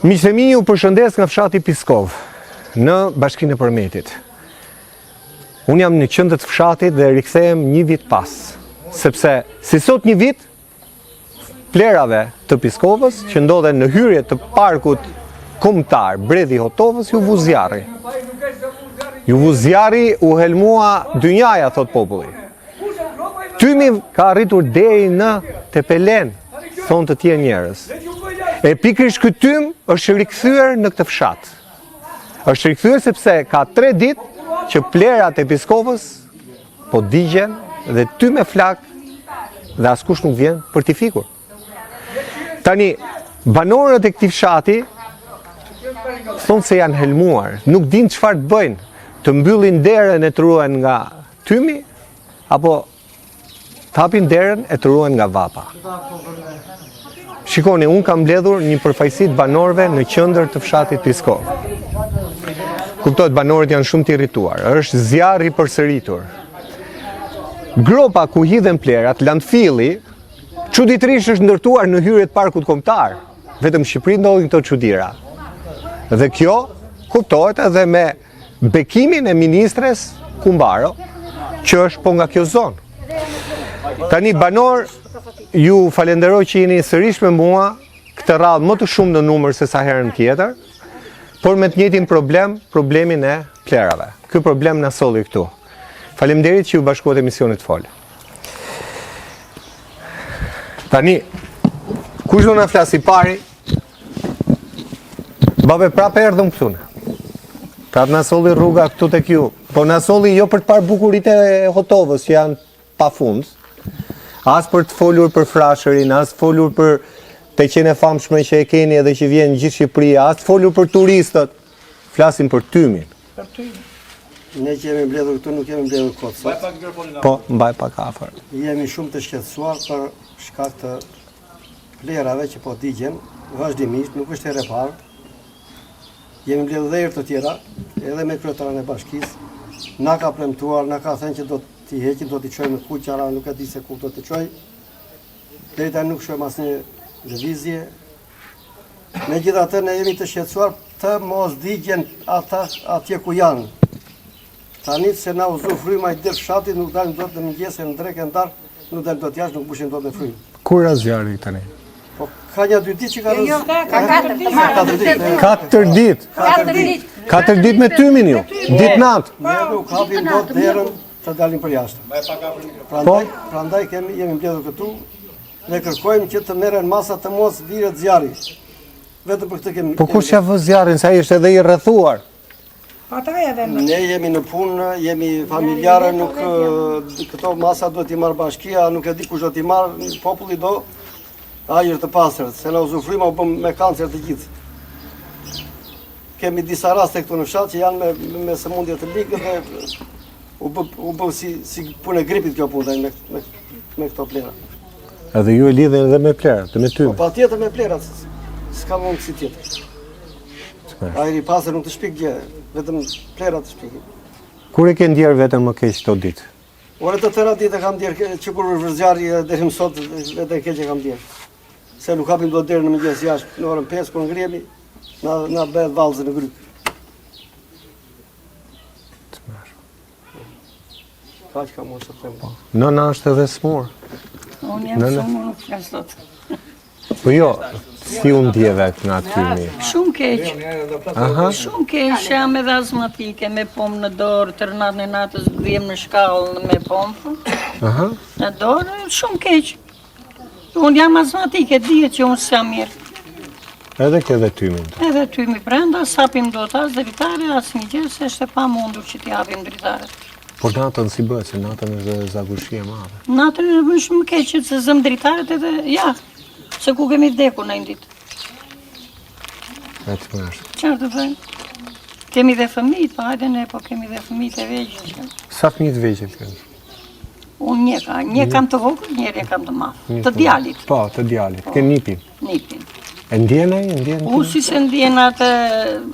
Miqtë e mi, ju përshëndes nga fshati Piskov, në Bashkinë e Përmetit. Unë jam në qendër të fshatit dhe rikthehem një vit pas, sepse si sot një vit, plerave të Piskovës që ndodhen në hyrje të parkut kombëtar Bredhi Hotovës ju vu zjarri. Ju vu zjarri, u helmua dynjaja, thot populli. Tymi ka arritur deri në Tepelen, thonë të tjerë njerëz. E pikërisht ky tym është rikthyer në këtë fshat. Është rikthyer sepse ka 3 ditë që plerat e Piskovës po digjen dhe tym me flak dhe askush nuk vjen për t'i fikur. Tani, banorët e këtij fshati thonë se janë helmuar, nuk dinë çfarë të bëjnë, të mbyllin derën e të ruhen nga tymi, apo të hapin derën e të ruhen nga vapa. Shikoni, unë kam mbledhur një përfaqësi të banorëve në qendër të fshatit Piskov. Kuptohet, banorët janë shumë të irrituar, është zjarri i përsëritur. Gropa ku hidhen plerat, landfilli, çuditërisht është ndërtuar në hyrje të parkut kombëtar. Vetëm në Shqipëri ndodhin këto çuditëra. Dhe kjo kuptohet edhe me bekimin e ministres Kumbaro, që është po nga kjo zonë. Tani banor, ju falenderoj që jeni sërish me mua këtë radhë më të shumë në numër se sa herën tjetër, por me të njëjtin problem, problemin e plerave. Ky problem na solli këtu. Faleminderit që ju bashkuat emisionit fol. Tani, kush do na flas i pari? Babe prapë erdhëm këtu. Prapë na solli rruga këtu tek ju. Po na solli jo për të parë bukuritë e Hotovës që janë pafund. As për të folur për Frashërin, as folur për të qenë e famshme që e keni edhe që vjen gjithë Shqipëria, as folur për turistët. Flasim për tymin. Për tymin. Ne që jemi mbledhur këtu nuk jemi mbledhur kot sot. Po, mbaj pak afër. Jemi shumë të shqetësuar për shkak të plerave që po digjen vazhdimisht, nuk është herë e parë. Jemi mbledhur dhe herë të tjera, edhe me kryetarin e bashkisë. Na ka premtuar, na ka thënë që do t'i heqin, do t'i çojmë në kuqara, nuk e di se ku do t'i çoj. Deri tani nuk shohim asnjë lëvizje. Megjithatë ne jemi të shqetësuar të mos digjen ata atje ku janë. Tani se na u zu fryma i der fshatit, nuk dalin dot në mëngjes në drekë ndar, nuk dalin dot jashtë, nuk bushin dot në frymë. Kur ra zjarri tani? Po ka një 2 ditë që ka rënë. Ka 4 ditë. 4 ditë. 4 ditë me tymin ju. Ditë natë. Ne nuk hapim dot derën të dalim për jashtë. Prandaj jemi mbledhur këtu dhe kërkojmë që të merren masa të mos viret zjarri. Vetëm për këtë kemi. Po kush ja vë zjarrin, sa ai është edhe i rrethuar? Ata edhe ne jemi në punë, jemi familjarë, nuk këto masa do t'i marr bashkia, nuk e di kush do t'i marr, populli do ajër të pastër, se na uzufryma u bëm me kancer të gjithë. Kemi disa raste këtu në fshat që janë me sëmundje të ligë dhe u bë si punë e gripit kjo punë me këto plera. Edhe ju e lidhen edhe me plerat, me tymin. Po patjetër me plerat, s'ka mundësi tjetër. Ajri i pastër nuk të shpik gjë, vetëm plerat të shpikin. Kur e ke ndjerë vetëm më keq çdo ditë? Ore të tëra ditë kam ndjerë, që kur është zjarri deri më sot vetë keq e kam ndjerë. Se nuk hapim dot derën në mëngjes jashtë, në orën 5 kur ngrihemi, na bëhet vallëzë në gryp. Kaq ka mos të them. Nëna është edhe smur. Unë jam shumë nuk flas dot. Po jo, si u ndjeve nga tymi? Shumë keq. Shumë keq, jam edhe azmatike, me pomë në dorë, tërë natën e natës gdhem në shkallë me pomë. Në dorë, shumë keq. Unë jam azmatike, dihet që unë s'jam mirë. Edhe ke dhe tymin? Edhe tymi brenda, s'hapim dot as dritare, as një gjë, se është e pamundur që t'i hapim dritare. Por natën si bëhet, se natën është zagushi e madhe. Natën e bën shumë keq, se zëm dritaret edhe, ja, se ku kemi vdekur në një ditë. E të mërshë. Qarë të bëjmë? Kemi dhe fëmijët, pa hajde ne, po kemi dhe fëmijët e vegjël. Sa fëmijët vegjël keni? Unë një kam të vogël, njëri e kam të madh. Të djalit. Po, të djalit. Ke nipin? Nipin. E ndjen ai? Ndjen? U si se ndjen atë,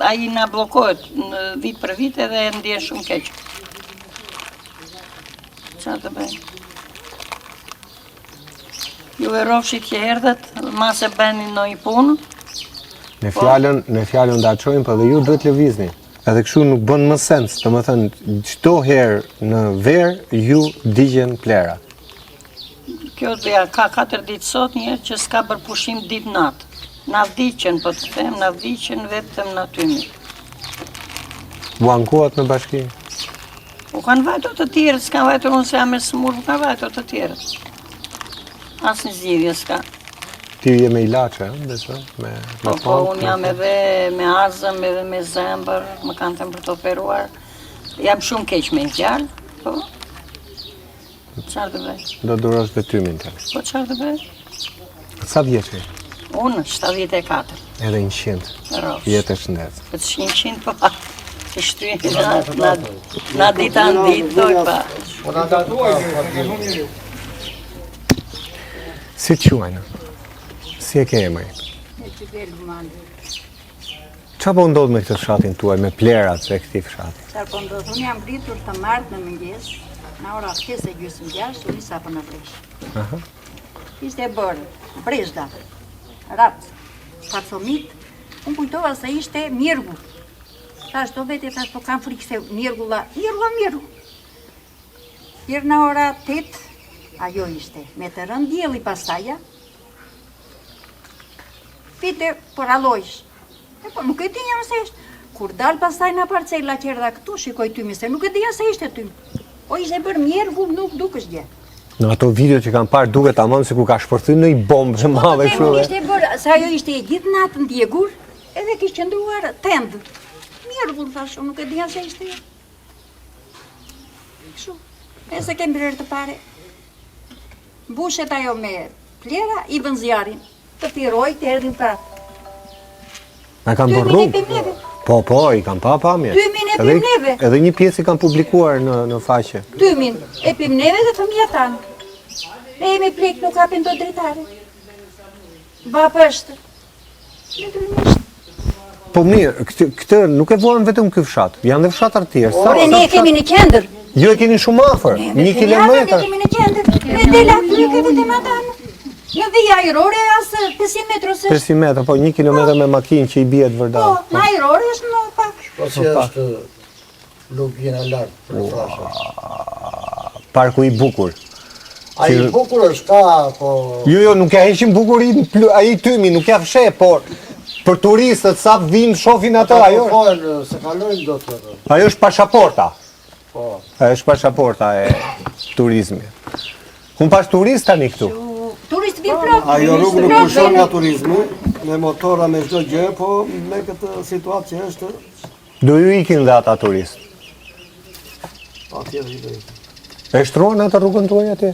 ai na bllokohet në vit për vit edhe ndjen shumë keq. Qarë të bëjmë? Ju e rofshit që erdhët, ma se bëni në i punë, Në fjalën nda çojmë, po dhe ju duhet lëvizni. Edhe kështu nuk bën më sens, domethënë çdo herë në verë ju digjen plerat. Kjo ja ka 4 ditë sot njerë që s'ka bërë pushim ditë natë. Na vdiqen, po të them, na vdiqen vetëm në tymi. U ankohet në bashki? U kanë vajto të tjerët, s'ka vajto unë se jam e smur, u kanë vajto të tjerët. Asë një zgjidhje s'ka. Ti je me ilaçe, besoj, me Po, unë jam edhe me azëm, edhe me zemër, më kanë të për të operuar. Jam shumë keq me gjallë, po. Qarë të bëj? Do durosh detymin të. Po qarë të bëj? Sa vjeç je? Unë, 74. Edhe 100. Rosh. Jetë e shëndet. Po të 100 po pa. Të shtyjnë na dita në ditë, doj pa. Si të quajnë? Si e ke emri? Qa po ndodhë me këtë fshatin tuaj, me plerat e këtij fshati? Çfarë po ndodh? Unë jam rritur të martë në mëngjes, në ora 5:30, unë nisa për në bresh. Ishte e bërë, breshda, rapt, pacomit, unë kujtova se ishte mjergu. Thash do vete, thash po kam frikë se mjergulla. Hirë në ora 8, ajo ishte, me të rënë dielli pastaja, pite për allojsh. E po nuk e dinja se ishte. Kur dal pastaj në parcela që erdha këtu, shikoj tymi se nuk e dinja se ishte tymi. O ishte bërë mjergu, nuk dukesh gjë. Në ato video që kanë parë duket tamam sikur ka shpërthy në një bombë të madhe kështu. Ishte bërë, sa ajo ishte e gjithë natën djegur, edhe kishte qëndruar tend. Mjergu, thash, unë nuk e dinja se ishte. Kështu. E se kemi rrë të pare. Bushet ajo me plera, i vën zjarin. Të piroj, të erdhin prapë. Na kanë bërë rrugë? Po, i kanë pa pamje. Tymin e pim neve. Edhe një pjesë i kanë publikuar në faqe. Tymin e pim neve dhe fëmija tanë. Ne jemi plek, nuk hapin do dritare. Bapa është. Po mirë, këtë nuk e vuan vetëm ky fshat, janë dhe fshatar tjerë. Ore, ne e kemi në qendër. Ju e keni shumë afër, 1 kilometër. Ne kemi në qendër. Ne dela plek e vetëm atanë. Në vija ajrore asë 500 metrë ose 500 metra, po 1 kilometër me makinë që i bie të vërdal. Po, në ajrore është më pak. Po që është lugina lartë për frashën. Parku i bukur. A i bukur është ka, po... Jo, nuk ja heqin bukurin, ai tymi, nuk ja fshe, por për turistët sa vinë shohin ato, ajo. Se kalojnë do të... Ajo është pasaporta. Po. Ajo është pasaporta e turizmit. Kun pas turist tani këtu. Turist vinë prapë. Ajo rrugë nuk pushon nga turizmi, me motora, me çdo gjë, po me këtë situatë që është, Do ju ikin dhe ata turist. atje dhe i E shtrohen atë rrugën tuaj atje?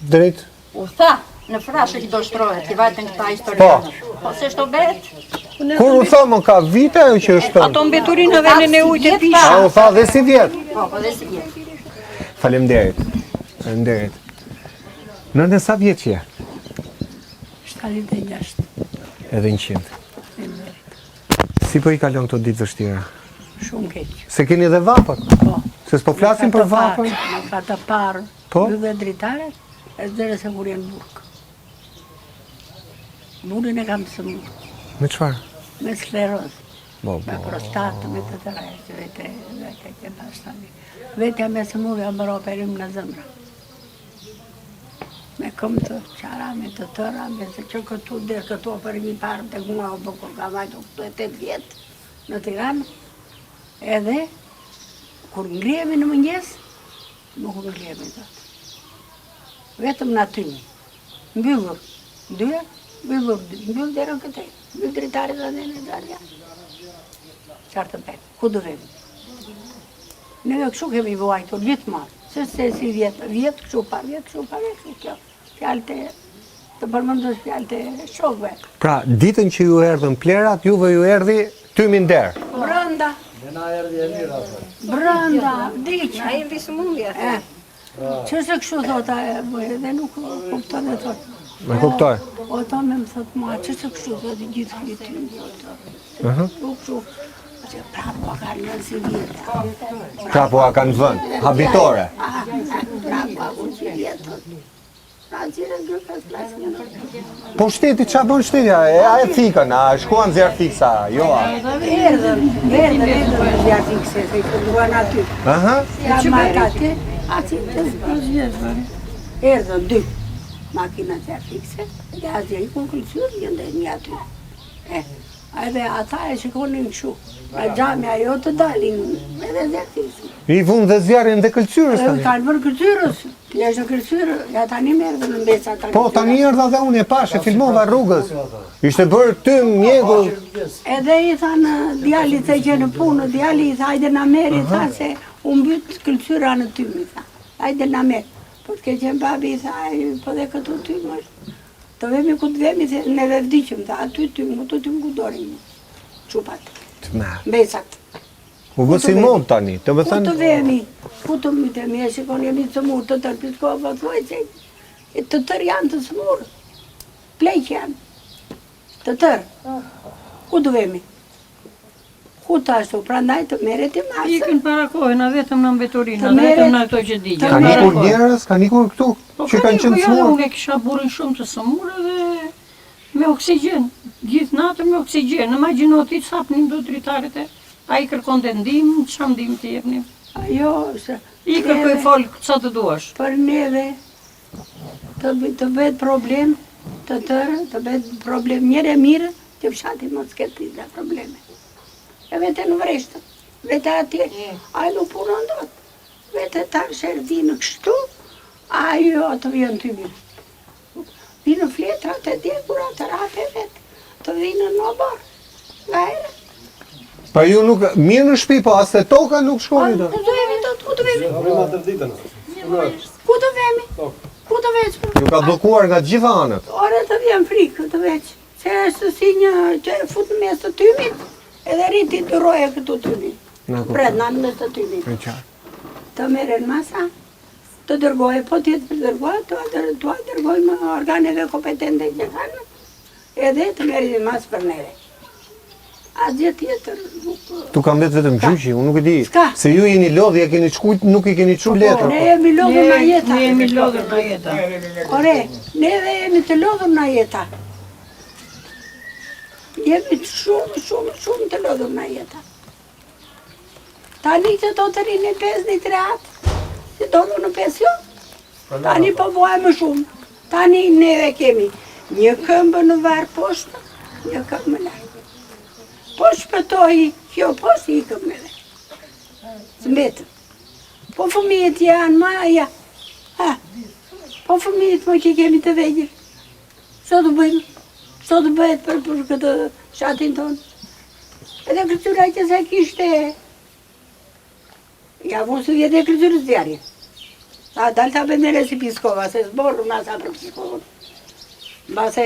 Drejt? U tha, në frashë që do shtrohet, që vajtën këta historianë. Po se shto bet? Kur u tha më ka vite ajo që është Ato mbeturin në vendin e ujtë e pisha. A u tha dhe si vjet? Po, dhe si vjetë. Faleminderit. Faleminderit. Nëne sa vjeç je? 76. Edhe 100. Si po i kalon këto ditë vështira? Shumë keq. Se keni edhe vapër? Po. Se s'po flasim për vapër? Në ka të parë, Po? dhe dritaret, e zdere se kur jenë burkë. Burin e kam së murë, Me çfarë? me sklerozë, Bo, me prostatë, me të tëra, që vete ke pashtani. Vetja me së murë jam bërë operim në zëmra. Me këmë të qara, me të tëra, me se që këtu dhe këtu operimi parë të mua o bëkur ka vajtu këtu e 8 vjetë në Tiranë. Edhe, kur ngrihemi në mëngjes, nuk ngrihemi të. Vetëm në aty, mbyllur, dyja, mbyllur dherën këtej, mbyllur dritarit dhe në dharja. Qartë të pekë, ku do vemi? Neve kështu kemi vojtur gjithmonë, se si vjetë kështu pa, kështu kjo. Fjalë të përmëndës fjalë të shokve. Pra, ditën që ju erdhën plerat, juve ju erdhi tymin der. Brënda. Brënda, diqë. A i rrisë mundja. Që se kështu thota, dhe nuk kupton e thot. Me kuptoj. O ta me më thot mua, që se kështu thot i gjithë këtë ty më thot. Nuk kështu. Që prapo ka në si vjetë. Prapo a kanë vënë, habitore. Prapo a unë si vjetë thot. Pra qire gërkas plasë një. Po shteti, qa bën shtetja? A e fikën, a shkuan zjarë fiksa, jo a? Erdhën zjarë fikse, se i kënduan aty. Aha. Ja marrë aty, aty të zbërë. Erdhën 2 makina zjarë fikse, dhe asë i kun këllësur, jëndë një aty. Edhe ata e shikonin kështu. A gjamja jo të dalin, edhe zjarë fikse. I vun dhe zjarën dhe këllëcyrës tani. Kanë bërë këllësyrës, të jeshtë këllësyrë, ja tani më erdhën në mbesa tani. Po, tani erdha dhe unë e pash, e filmova rrugës. Ishte bërë tym, mjegull. Edhe i thanë djalit se që në punë, djali i tha, hajde na merr, i tha se u mbyt këllësyra në tym, i tha. Hajde na merr. Po të ke qenë babi, i tha, po dhe këtu tym është. Të vemi ku të vemi, se neve vdiqëm, tha, aty tym, ku të tym ku dorim. Qupat, Të me. mbesat. U bë si mod tani, të më Ku të thënë, vemi, ku të mytemi, e shikon jemi të smurë, të tërë piskova, thuaj që të tërë janë të smurë, plejq janë, të tërë. Ku të vemi? Ku të ashtu, prandaj të meret i masë. Ikën para kohën, a vetëm në mbeturina, Të merret- vetëm në ato që digjen. të ka merret- nikur njerës, ka nikur këtu, që kanë qenë smurë. Unë e kisha burin shumë të smurë dhe me oksigjen. Gjithë natën me oksigjen. Imagjino ti sapnin do dritaret e a i kërkon të ndim, qa ndim të jepnim. Ajo është, I kërkoj folë sa të duash. për neve të bëhet problem të tërë, të bëhet problem njëre mirë, të fshati mos ketë pizda probleme. E vete në vreshtë, vete atje, a i nuk punon dot. Vete ta shërdi në kështu, a jo të vjen të mirë. Vinë fletra të djekura të rape vetë, të vinë në barë. Gajre. Pa ju nuk, mirë në shpi, po as te toka nuk shkoni do. Ku të vemi dot, ku të vemi? Problema të ditën. Ku të vemi? Ku të veç? Ju ka blokuar nga gjitha anët. Ore të vjen frikë të veç. Se është si një që e fut në mes të tymit, edhe rriti të roje këtu tymit. Na kuptoj. Pret në mes të tymit. E qartë. Të meren masa, të dërgoj, po tjetë për dërgoj, të dërgoj më organeve kompetente që kanë, edhe të merin mas për neve. Asgjë tjetër nuk... Tu kam vetë vetëm gjyqi, unë nuk e di. S'ka. Se ju jeni lodhë, ja keni shkujt, nuk i keni çu letër. Ne jemi lodhur na jeta. Ne jemi lodhur na jeta. Ore, neve jemi të lodhur na jeta. Jemi shumë të lodhur na jeta. Tani që do të rinë 53 atë, që do në pension, tani po bëhe më shumë. Tani neve kemi një këmbë në varë poshtë, një këmbë më lartë. Po shpëtoj kjo poshtë i këmbë me dhe. Zmbetën. Po fëmijët janë maja. Po fëmijët po që kemi të vegjër. Sa të bëjmë? Sa të bëhet për këtë shatin tonë? Edhe këtyra që se kishte... Ja, mos të vjetë e këtyrës zjarë. A dalë ta bëndere si piskova, se zborë nga sa për piskovën. Base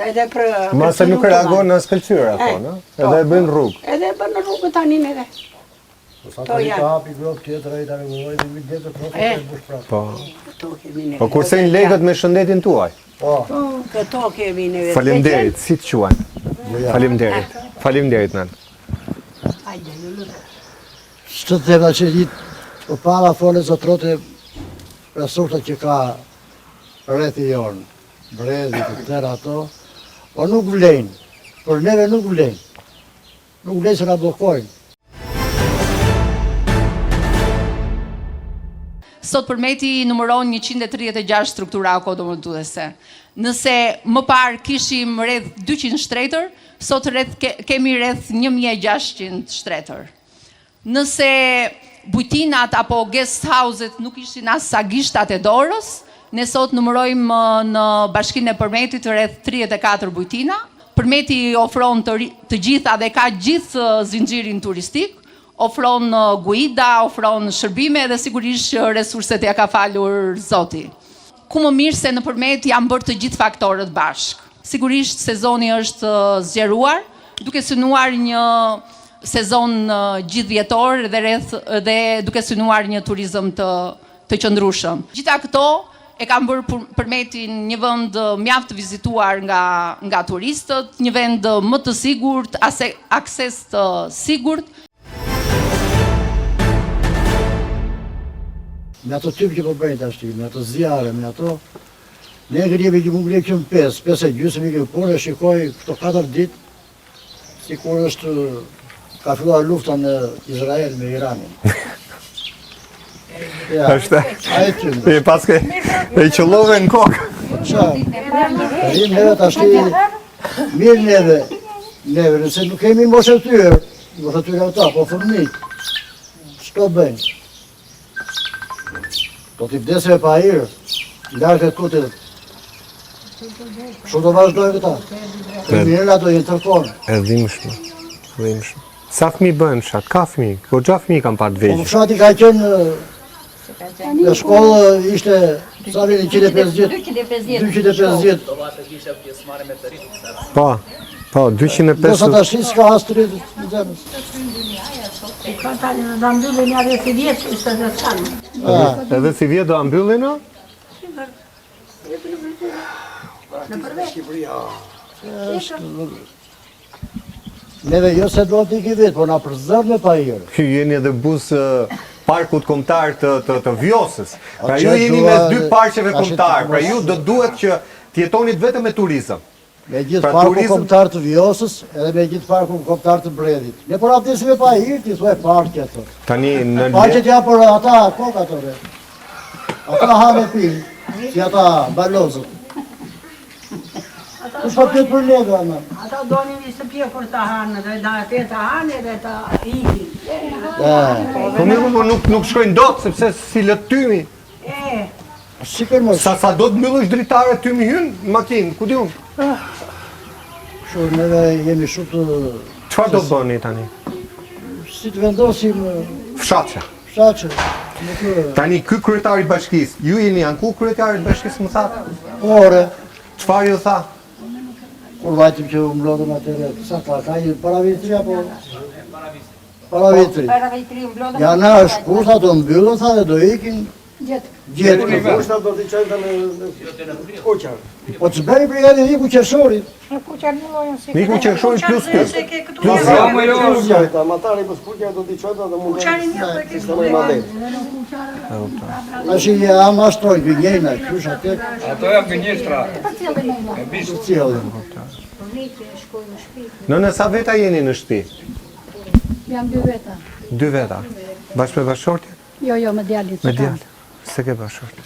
edhe për... Mase nuk reagon në skëlqyra, po, në? Edhe e bën rrugë. Edhe e bën rrugë tani neve. Po sa To tani janë. ka hapi grop tjetër, ai tani mëlloj dhe vitë tjetër, trofe E. të bush prapë. Po. Këto kemi neve. Po kurse në legët me shëndetin tuaj. Po, Këto kemi neve. Faleminderit, si të quan. ja. Faleminderit. Faleminderit nën. Së të thema që ditë, o para fole zotrote resursa që ka rrethi jonë, brezi, të tëra ato, po nuk vlejnë, për neve nuk vlejnë. Nuk vlejnë se nga blokojnë. Sot përmeti numëron 136 struktura akomoduese. Nëse më parë kishim rreth 200 shtretër, sot kemi rreth 1600 shtretër. Nëse bujtinat apo guest house-et nuk ishin as sa gishtat e dorës, ne sot numërojmë në bashkinë e Përmetit rreth 34 bujtina. Përmeti ofron të gjitha dhe ka gjithë zinxhirin turistik, ofron guida, ofron shërbime dhe sigurisht që resurset ja ka falur Zoti. Ku më mirë se në Përmet janë bërë të gjithë faktorët bashkë. Sigurisht sezoni është zgjeruar, duke synuar një sezon gjithvjetor dhe duke synuar një turizëm të qëndrueshëm. Gjitha këto e kam bërë Përmetin një vend mjaft të vizituar nga turistët, një vend më të sigurt, akses të sigurt. Me ato typë që po bëjnë të ashti, me ato zjarë, me ato, Ne ngrijemi që mu ngrijemi që 5 e gjysmë i punë, shikoj këto 4 ditë, sikur është ka filluar lufta në Izrael me Iranin. Ja, Është. ai ty. E paske e qëllove në kokë. Qa? Rim neve të ashti mirë neve, nëse nuk kemi moshetyr ata, po fëmijë, ç'to bëjnë? Do t'i vdesve pa hirë, lartë e kutit. Shumë do vazhdojnë këta. Të mirë ato jenë tërkonë. E dhimbshme. Sa fëmijë bëhen fshat? Ka fëmijë, goxha fëmijë kanë parë të Po vegjël. fshati ka qenë në shkollë ishte sa vini 150. 250. Po, 250. Nësa të ashtë s'ka as 30 në zemës. Ka tani në da mbyllin një rreth i vjetë, ishte dhe s'kanë. Edhe si vjet do ambyllin, no? Neve jo se do t'i ki vetë, po na përzër me pa hirë. Ju jeni edhe bus parkut kombëtar të Vjosës. Pra ju që jeni dua- mes dy parqeve tash kombëtar. të- Pra ju do duhet që t'jetonit vetëm me turizëm. Me gjithë Pra parku turizëm- kombëtar të Vjosës, edhe me gjithë parku kombëtar të Bredit. Ne por abdesim me pa hirë, ti thue parqe ato. Tani në Parqet ja për ata koka ato re. Ata hanë pinë, si ata balozët. Kush po pyet për neve ana? Ata donin një shtëpje për të hanë, dhe da atë të hanë dhe të ikin. Po mirë, po nuk shkojnë dot sepse si lë tymi. E, Sikër mos. Sa do të mbyllësh dritare tymi hyn në makinë, ku diun? Kështu neve jemi shumë të Çfarë do bëni tani? si të vendosim Fshatja. fshaqe. Nuk Tani ky kryetari i bashkisë, ju jeni anku kryetari i bashkisë më tha? ore. Çfarë ju tha? Kur vajtim që u mblodhëm atëre, sa ka një para vitri apo? Para vitri. Ja na është kusht ato mbyllën, tha dhe do ikin gjetë. Kushta do t'i qojnë në kuqar. Po të zberi brigadi Niku Qershorit. Niku Qershorit plus ty. Plus kuqar, ta matari për kuqar do t'i qojnë dhe mund të sistemoj mandet. Tash i amastrojnë vingejna, kush atë Ato janë ministra. të cilën. Në sa veta jeni në shtëpi? Jam 2 veta. 2 veta. Bashkë me bashkëshortje? Jo, me djalin. Me djalë. Se ke bashkëshortje.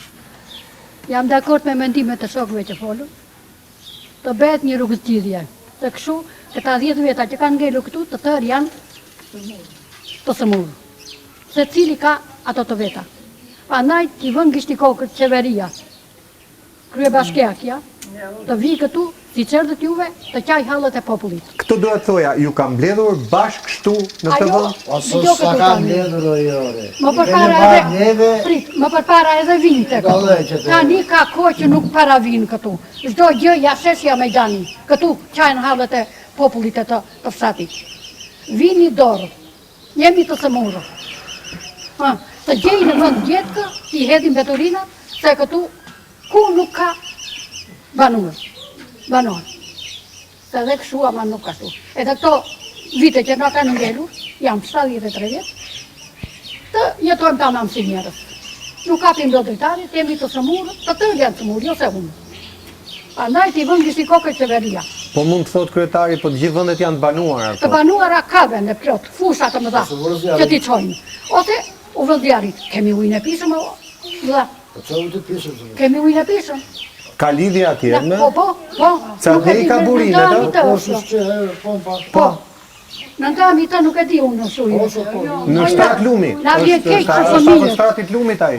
Jam dakord me mendimet e shokëve që folën. Të bëhet një rrugëzgjidhje. Se kështu, këta 10 veta që kanë ngelur këtu, të tërë janë të sëmurë. Se cili ka ato të veta. Andaj t'i vën gishti kokët qeveria, krye bashkiakja, të vi këtu, si qerdët juve, të qaj hallet e popullit. Këtë do të thoja, ju kam mbledhur bashkë kështu në të vend? Aso dëgjo sa këtu ka tani. mbledhur o jore. Më Keni përpara marrë neve, edhe, prit, më përpara edhe vinë të Dallë që këtu. të- Tani ka kohë që nuk para vinë këtu. Çdo gjë ja sheshja me gjani. Këtu qajnë hallet e popullit e të fshatit. Vini dorë, jemi të sëmurë. Të gjejnë në vend gjetkë, i hedhin veturinat, se këtu ku nuk ka banor. Se edhe kështu ama nuk ka shtu. Edhe këto vite që na kanë ngelur, jam 73 vjetë, të jetojmë tamam si njerëz. Nuk kapim do dritarit, jemi të sëmurë, të tërë janë sëmurë, jo se unë. Andaj t'i vën gishti kokë qeveria. Po mund të thotë kryetari, po të gjithë vendet janë të banuara. Të banuara ka vende plot, fusha të mëdha, që t'i çojnë. Ose u vëndjarit, kemi ujnë e pishëm, o? Vëlla, Po çau të pishëm. kemi ujnë e pishëm. Ka lidhje atje me? Po. Sa Nuk e ne di, ka në burinë, ndami da? të Po është. s'është që pompa. Po. Në ndami të nuk e di unë në shujë. Në shtrat lumi. Na vjen keq për Është fëmijët. shtratit lumit ai.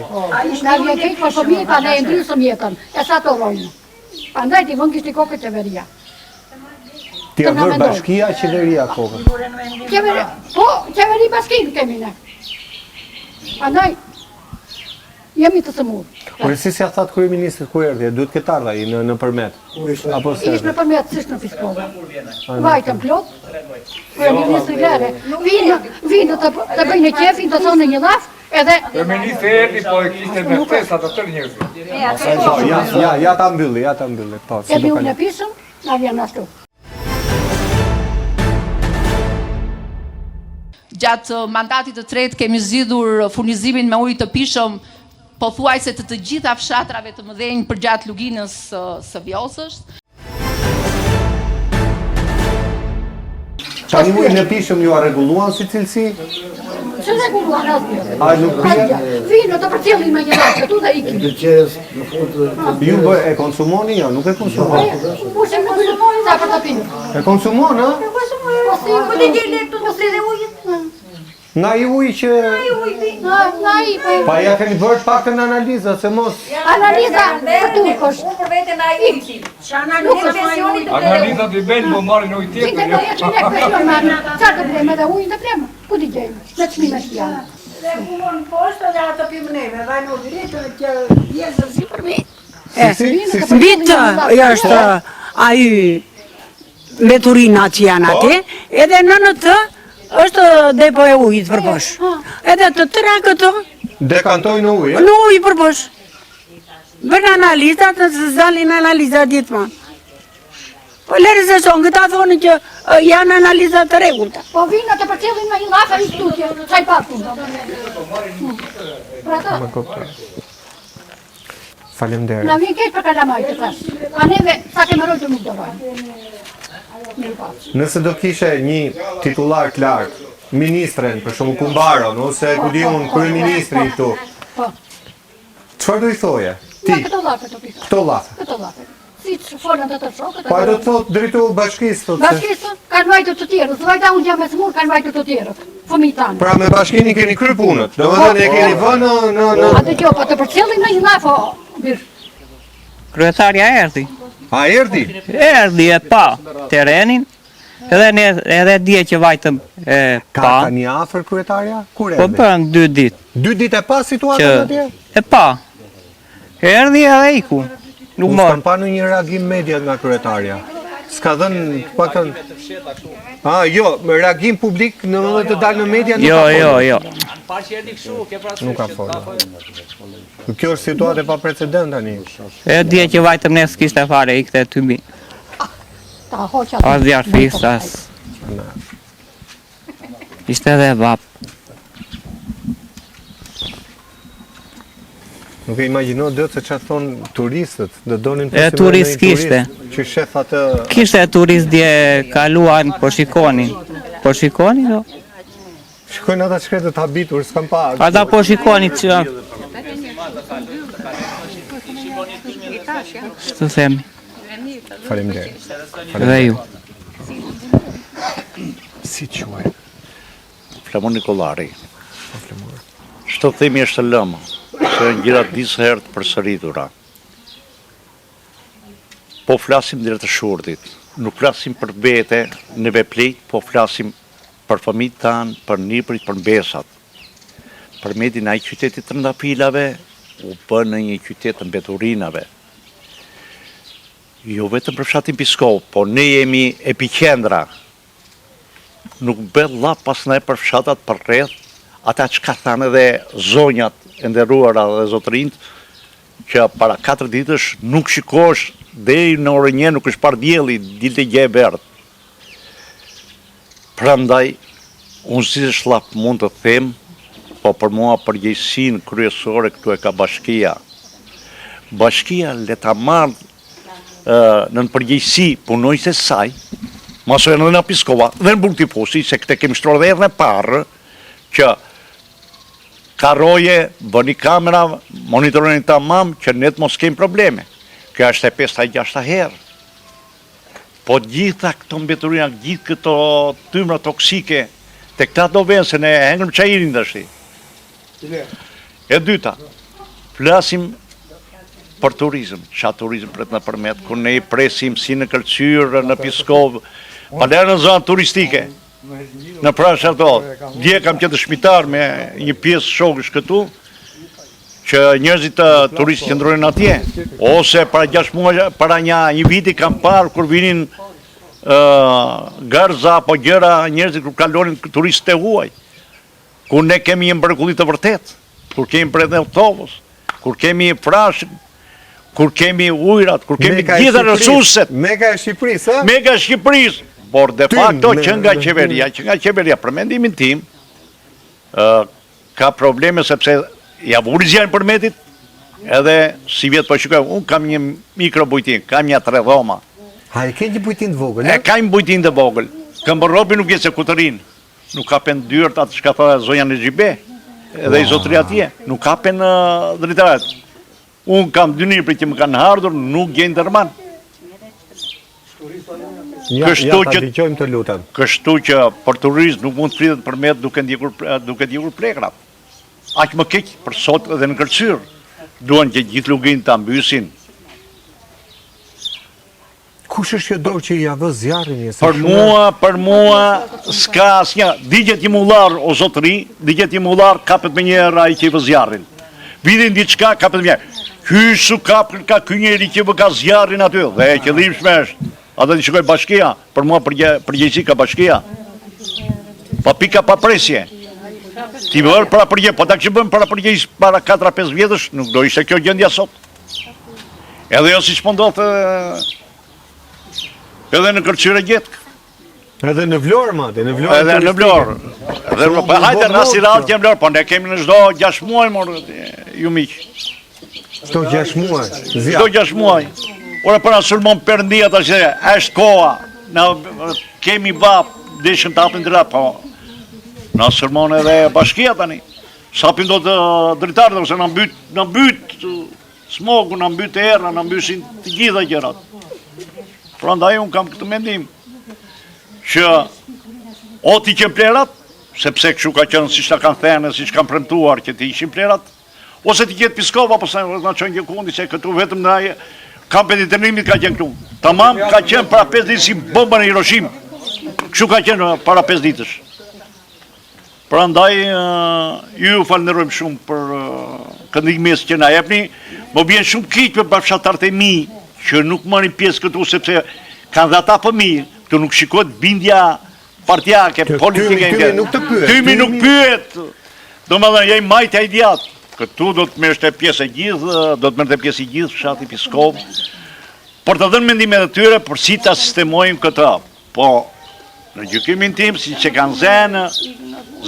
Na vjen keq për fëmijët, pa ne e ndrysëm jetën. E sa të rojnë. Andaj t'i vën gishti kokë qeveria. Ti Të na vër mendoj. bashkia, qeveria kokën. Qeveri bashkinë kemi ne. Andaj, jemi të sëmurë. Por si ja thatë kryeministrit ku erdhi, duhet këtë ardha ai në përmet. Apo se. Ishtë në përmet, s'ishtë në fiskove. Vajtëm plot, kryeministri Lere, vinë të bëjnë qefin, të thonë një laf, edhe Ministri erdi, po e kishte me ftesa të tërë njerëzit. Po, ja ta mbylli, po. si kemi do unë kaloj. e pishëm, na vjen ashtu. Gjatë mandatit të tretë kemi zgjidhur furnizimin me ujë të pishëm pothuajse të gjitha fshatrave të mëdhenj përgjatë luginës së Vjosës. Tani ujë në pishëm ju a rregulluan si cilësi? Që reguluan asgjë. A nuk pije? Vinë të përcjellin me një ratë, këtu dhe ikin. Dyqes në fund të Ju e konsumoni? Jo, nuk e konsumoni. Mushe më konsumojnë sa për të pinë. E konsumon, ha? Po të gjele këtu të si dhe ujit. Nga i ujë që... Na i, Pa ja keni bërë pak të në analizat, se mos... analiza për turkosh. Unë për vete na i uqim. Që analizë pensionit të Analizat i bëjnë, po marrin ujë Qinte tjetër. do jetë në pension me çfarë të blejmë edhe ujin të blejmë. Ku di gjejmë? Me çmime që janë. Dhe punon poshtë dhe ato pimë neve, dhe në dritë që jesë si për mi. Vitë është ai veturina që janë ati, edhe në të është depo e ujit përposh. Edhe të tëra këto Dekantojnë ujë? në ujë përposh. Bërë analizat, nëse zalin analizat gjithmonë. Po lërë se son, këta thonë që janë analizat të regullta. Po vinë të përcjellin me një lafa i tutje, çaj papu. Pra të, Faleminderit. na vjen keq për kalamaj të tash. A neve sa kemë rojtë nuk do vajnë. Mirë pas. Nëse do kishe një titullar të lartë, ministren, për shumë Kumbaron, ose ku di unë, kryeministrin këtu, Po. çfarë do i thoje? Ti, Na këto lafe të pika. këto llafe. Këto lafe. Si që folën të shokët. Pa do të thotë drejtori bashkisë, thotë se... Bashkisë kanë vajtur të tjerët, vajta unë jam me smur, kanë vajtur të tjerët. Fëmijë tanë. Pra me bashkinë keni kryer punët, domethënë e keni vënë në... A dëgjoj, po të përcjellin me një lafë, mirë. Kryetarja erdhi. A erdhi? Erdhi e pa terenin, edhe dje që vajtëm e Ka pa. një afër kryetarja? Kur Po erdhi? bën 2 ditë 2 ditë e pa situatën që atje? e pa. Erdhi edhe iku. Nuk Unë mor. s'kam pa në një reagim media nga kryetarja. S'ka dhënë paktën... jo, reagim publik në moment të dalë në media nuk ka folur. Jo. Nuk ka folur. Kjo është situatë e paprecedent tani. E dje që vajtëm ne s'kishte fare, ikte ty mi. Ta hoqa. As djarë fist, as... Ishte edhe vap. Nuk e imagjino dot se çfarë thon turistët, do donin E, turist kishte. Që shef atë Kishte turist dje kaluan, po shikonin. Po shikonin, do. shkojnë ata shkretët habitur, s'kam pa. Ata po shikonin që... Shtu themi. Faleminderit. Dhe ju. Si quhet? Flamur Nikollari. Çto themi është lëmë, se janë gjëra disa herë të përsëritura. Po flasim drejt të shurdit, nuk flasim për vete në veplejt, po flasim për fëmijët tanë, për nipërit, për mbesat. Përmeti ai qytetit të Trëndafilave u bë në një qytet të mbeturinave. Jo vetëm për fshatin Piskov, po ne jemi epiqendra. Nuk bëll la pas ne për fshatat për rreth, ata që ka thanë edhe zonjat e nderuara dhe zotërinjt, që para 4 ditësh nuk shikosh, deri në orën 1 nuk është par dielli, dilte gje e verdh. Prandaj, unë si shlap mund të them, po për mua përgjegjësinë kryesore këtu e ka bashkia. Bashkia le ta marrë në përgjegjësi punojëse saj, maso edhe në Piskova, dhe në Burg Tifosi, se këte kemi shtruar dhe e parë, që ka roje, bëni kamera, monitorojnë ta mamë, që ne të mos kemi probleme. Kjo është e 5-6 herë. Po gjitha këto mbeturina, gjithë këto tymra toksike, te këta do venë se ne hengëm qajirin të shti. E dyta, flasim për turizm, qa turizm për të në përmet, kur ne i presim si në Kërcyrë, në Piskov, pa lërë në zonë turistike, në prash ato, dje kam qëtë shmitar me një pjesë shokësh këtu, që njerëzit të turistë që ndrojnë atje, ose para 6 muaj, para një viti kam parë, kur vinin garza apo gjëra njerëzit kur kalonin turistë të huaj, kur ne kemi një mrekulli të vërtet, kur kemi predhe autobus, kur kemi frashën, kur kemi ujrat, kur kemi gjitha resurset. Mega e Shqipërisë, ha? Mega e Shqipërisë, por de facto që nga qeveria, për mendimin tim, ka probleme sepse ja vuri zjanë përmetit, Edhe si vjetë po shikoj, unë kam një mikrobujtin, kam një 3 dhoma. Ha, e ke një bujtin të vogël, E kam një bujtin të vogël. Këmbërropi nuk jetë se kutërin. Nuk kapen dyrt atë shka tha zonja në gjibe, edhe i zotri atje. Nuk kapen dritaret. Unë kam 2 nipër që më kanë ardhur, nuk gjenë dërman. Ja ta dëgjojmë të lutem. Kështu që për turizm nuk mund të fritet për met duke ndjekur plekrat. Aq më keq për sot edhe në Kërcyr. Duan që gjithë lugin ta mbysin. Kush është që do që i avë zjarrin? Për mua s'ka asnjë. Digjet i mullar o zotëri, digjet i mullar kapet me një herë ai që i vë zjarrin. Vidin diçka kapet me një. Hysu kapën ka ky njeri që vë ka zjarrin aty dhe e qëllimshme është. Ata të shikoj bashkia, për mua përgjegjësi ka bashkia. Pa pika pa presje. Ti vërë para përgjegjësi, po ta që bëjmë para përgjegjësi para 4-5 vjetësh, nuk do ishte kjo gjendja sot. Edhe jo si që pëndodhë edhe në Kërcyr e Gjetkë. Edhe në Vlorë, mate, në Vlorë. Edhe në Vlorë. Hajde rasti radhë që në Vlorë, po ne kemi në çdo 6 muaj, ju miqë. Çdo 6 muaj? Çdo 6 muaj. Ora për asulmon Perëndia tash është koha. Na kemi vap, dishëm të hapin drejt, po. Na sulmon edhe bashkia tani. Sapin do të dritarët ose na mbyt smogu, na mbyt erra, na mbysin të gjitha gjërat. Prandaj un kam këtë mendim që o ti që plerat, sepse kështu ka qenë siç ta kanë thënë, siç kanë premtuar që të ishin plerat, ose ti jetë Piskova, apo sa na çon gjë kundi se këtu vetëm ndaj kampet i trajnimit ka qenë këtu. Tamam, ka qenë para 5 ditë si bomba në Hiroshima. Kështu ka qenë para 5 ditësh. Prandaj ju falenderojmë shumë për këndvështrimin që na jepni. Më bën shumë keq për bashkëtarët e mi që nuk marrin pjesë këtu sepse kanë dhe ata fëmijë, këtu nuk shikohet bindja partijake, politike. Tymi nuk pyet. Domethënë jaj majtja i djat. Këtu do të merrte pjesë e gjithë, do të merrte pjesë i gjithë fshati Piskov. Për të dhënë mendimet e tyre për si ta sistemojmë këtë. Po, në gjykimin tim, si që kanë zënë,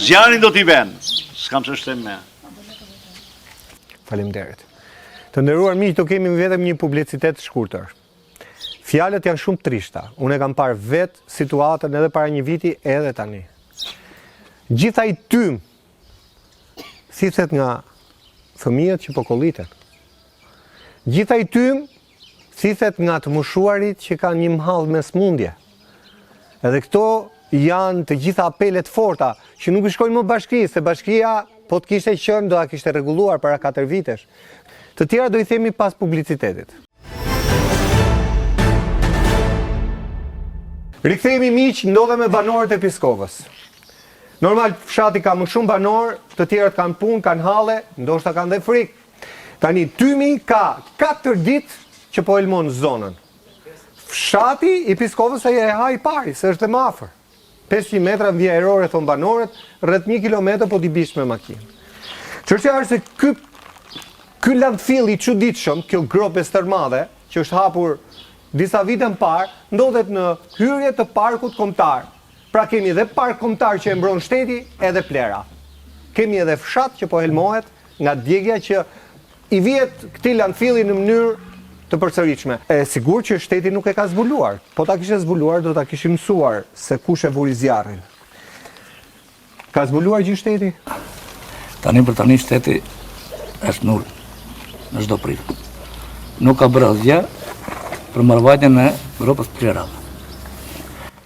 zjarrin do t'i vënë. S'kam se shtem me. Faleminderit. Të nderuar miq, do kemi vetëm një publicitet të shkurtër. Fjalët janë shumë trishta. Unë e kam parë vetë situatën edhe para një viti edhe tani. Gjitha i tym thithet nga fëmijët që po kolliten. Gjitha i tym thithet nga të moshuarit që kanë një mhall me smundje. Edhe këto janë të gjitha apelet forta që nuk i shkojnë më bashkisë, se bashkia po të kishte qenë do ta kishte rregulluar para 4 vitesh. Të tjera do i themi pas publicitetit. Rikthehemi miq, ndodhe me banorët e Piskovës. Normal fshati ka më shumë banor, të tjerët kanë punë, kanë halle, ndoshta kanë dhe frikë. Tani tymi ka 4 ditë që po elmon zonën. Fshati i Piskovës e ha i pari, se është dhe më afër. 500 metra në vija erore, thonë banorët, rreth 1 kilometër po t'i bish me makinë. Çështja është se ky landfill i çuditshëm, kjo grope stërmadhe, që është hapur disa vite më parë, ndodhet në hyrje të parkut kombëtar. Pra kemi edhe park kombëtar që e mbron shteti, edhe plera. Kemi edhe fshat që po helmohet nga djegja që i vihet këtij landfilli në mënyrë të përsëritshme. E sigurt që shteti nuk e ka zbuluar. Po ta kishte zbuluar, do ta kishim mësuar se kush e vuri zjarrin. Ka zbuluar gjithë shteti? Tani për tani shteti është nul në çdo prit. Nuk ka bërë asgjë për marrëvajtjen e grupës plerave.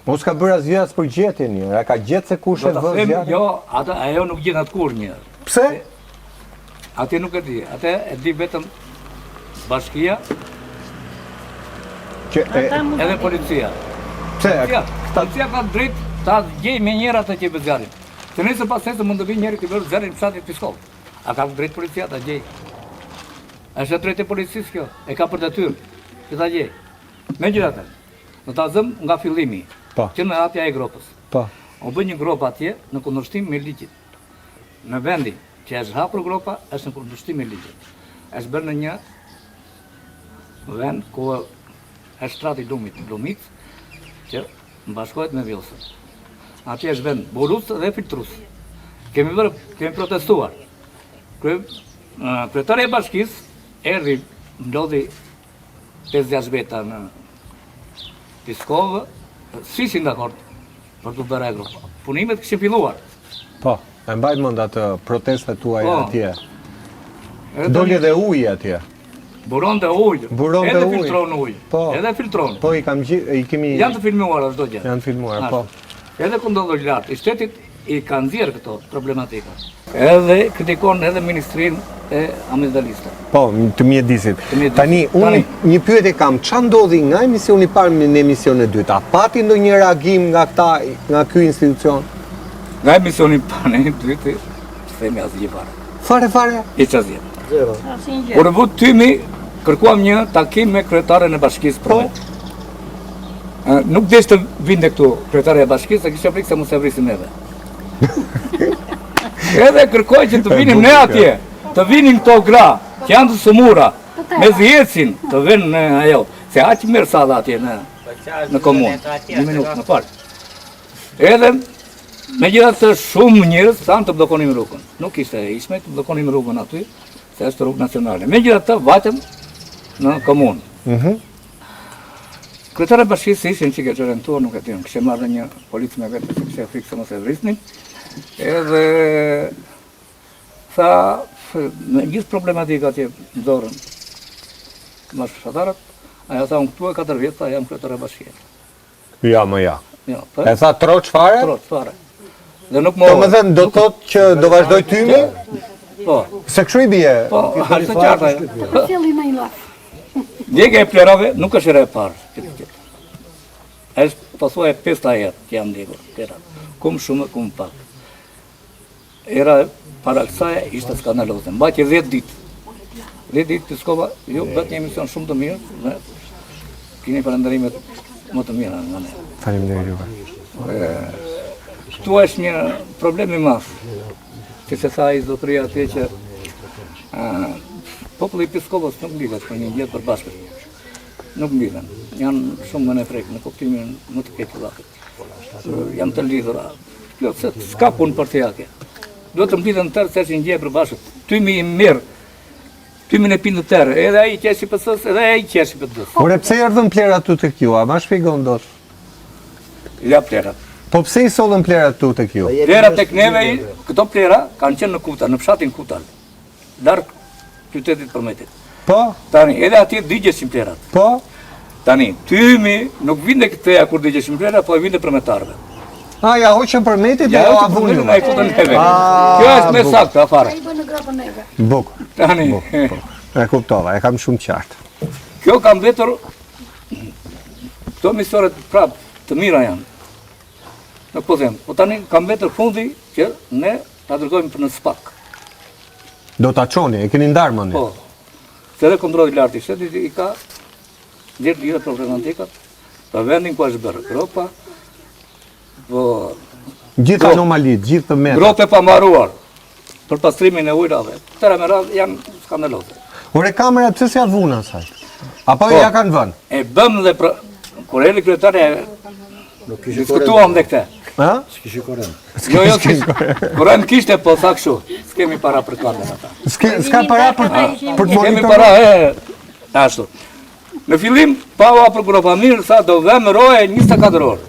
Mos ka bërë asgjë as për gjetjen një, a ka gjetë se kush e vë zjarrin? Jo, ajo nuk gjen atë kur një. Pse? Atë nuk e di, atë e di vetëm bashkia edhe policia. Pse? Policia ka drejt ta gjej me njëra të që bë zjarrin. Se nëse pas se mund të vinë njëri të bërë zjarrin në fshatin Piskov. A ka drejt policia ta gjej? Është drejt e policisë kjo, e ka për detyrë që ta gjej. Megjithatë, do ta zëm nga fillimi. Që në atja e gropës. O bë një gropë atje në kundërshtim me ligjit. Në vendin që është hapur gropa, është në kundërshtim me ligjit. Është bërë në një vend ku është shtrati Lumit, që bashkohet me Villsën. Atje është vend burus dhe filtrus. Kemi protestuar. Kryetari e bashkisë erdhi, ndodhi 5-6 veta në Piskovë, si ishin dakord për të bërë egro. Punimet kishin filluar. Po, e mbajt mend atë protestat tuaja Po. atje. Doli dhe uji atje. Buron të ujë, Buron të edhe ujë. filtron ujë, Po. edhe filtron. Po i kemi Janë të filmuar çdo gjë. janë filmuar, Ashtu. po. Edhe kundër lartë, i shtetit i kanë nxjerrë këto problematika. Edhe kritikon edhe ministrinë e ambientaliste. Po, të mjedisit. mjedisit. Tani, unë një pyetje kam, ç'a ndodhi nga emisioni i parë në emisionin e dytë? A pati ndonjë reagim nga nga ky institucion? Nga emisioni parë, dytë, themi asgjë fare. Fare. Hiç asgjë. Asnjë gjë. Kur vut tymi, kërkuam një takim me kryetaren e bashkisë për me. Nuk desh të vinte këtu kryetare e bashkisë, se kisha frikë se mos e vrisim neve. Edhe kërkoj që të vinim ne atje, të vinim këto gra, që janë të sëmura, me zjecin, të vinë në ajo, se aq mirë sa dhe atje në komunë, një minutë në falë. Edhe, me gjithatë shumë njërës, thanë të blokonim rrugën. Nuk ishte e ishme, të blokonim rrugën aty, se është rrugë nacionale. Me gjithatë vatëm në komunë. Kryetare e bashkisë ishin që ke qërëntuar, nuk e tim, kështë marrë një policë me vetë, se kështë e frikë se mos e vrisnin. Edhe tha, me gjithë problematika që më dorën më shfatarat, aja tha, unë këtu e 4 vjetë, tha, jam kryetare e bashkisë. Ja, më ja. Jo, E tha troç fare? Troç fare. Dhe nuk më... Do më thënë, do thotë që do vazhdoj tymi? Po. Se kështu i bie. Po, ashtë të qarta jo. Cili në i laf. Djega e plerave nuk është ere e parë. është pasua e 5 jetë që jam ndjekur. Kumë shumë, kumë pak. Era para kësaj ishte skandaloze. Mbaqje 10 ditë. 10 ditë Piskova, ju bët një emision shumë të mirë, dhe kini përëndërimet më të mira nga ne. Faleminderit juve. Këtu është një problem i madh, që se tha i zotëria atje që populli i Piskovës nuk mbilet për një jetë përbashkët. Nuk mbiten. Janë shumë më në frek, në kuptimin më të keq të dhakët. Janë të lidhura. Kjo se s'ka punë për të jake. Duhet të mbiten tërë se që një gjë përbashkët. Tymi i mirë, tymin e pinë të tërë, edhe ai qeshi për sës, edhe ai qeshi për dës. Ore, pse erdhën plerat tu tek ju? A ma shpjegon dot? Ja plerat. Po pse i sollën plerat tu tek ju? Plerat tek neve, këto plera kanë qenë në Kuta, në fshatin Kutal. Larg qytetit Përmetit. Po? Tani, edhe atje digjeshin plerat. Po? Tani, tymi nuk vinde këteja kur digjeshin plerat, po e vinde përmetarve. A, ja hoqën Përmetit dhe Ja, ja që avun përmetit ju. na i futën neve. Ah, Kjo është me buk. saktë, afare. I bën në grapën neve. Buk. Tani, E kuptova, e kam shumë qartë. kjo kam vetur, këto misionet prap të mira janë. Nuk po them, po tani kam vetur fundi që ne ta dërgojmë për në SPAK. Do ta çoni, e keni ndarë mendin. Po, se edhe kontrolli lartë i shtetit i ka gjithë gjithë problematikat, për vendin ku është bërë gropa, po Gjithë anomalit, gjithë të meta. grope pa mbaruar për pastrimin e ujrave. Tëra me radhë janë skandaloze. Ore kamera pse s'ja vun asaj? Apo Po. ja kanë vënë? E bëm dhe për kur erdhi kryetari diskutuam dhe këtë. Ha? S'kishi korrent. Jo, kurën kishte po tha kështu, s'kemi para për kartën ata. S'ka para për të Kemi monitoruar. para ashtu. Në fillim pa u për gropa mirë tha do vëmë roje 24 orë.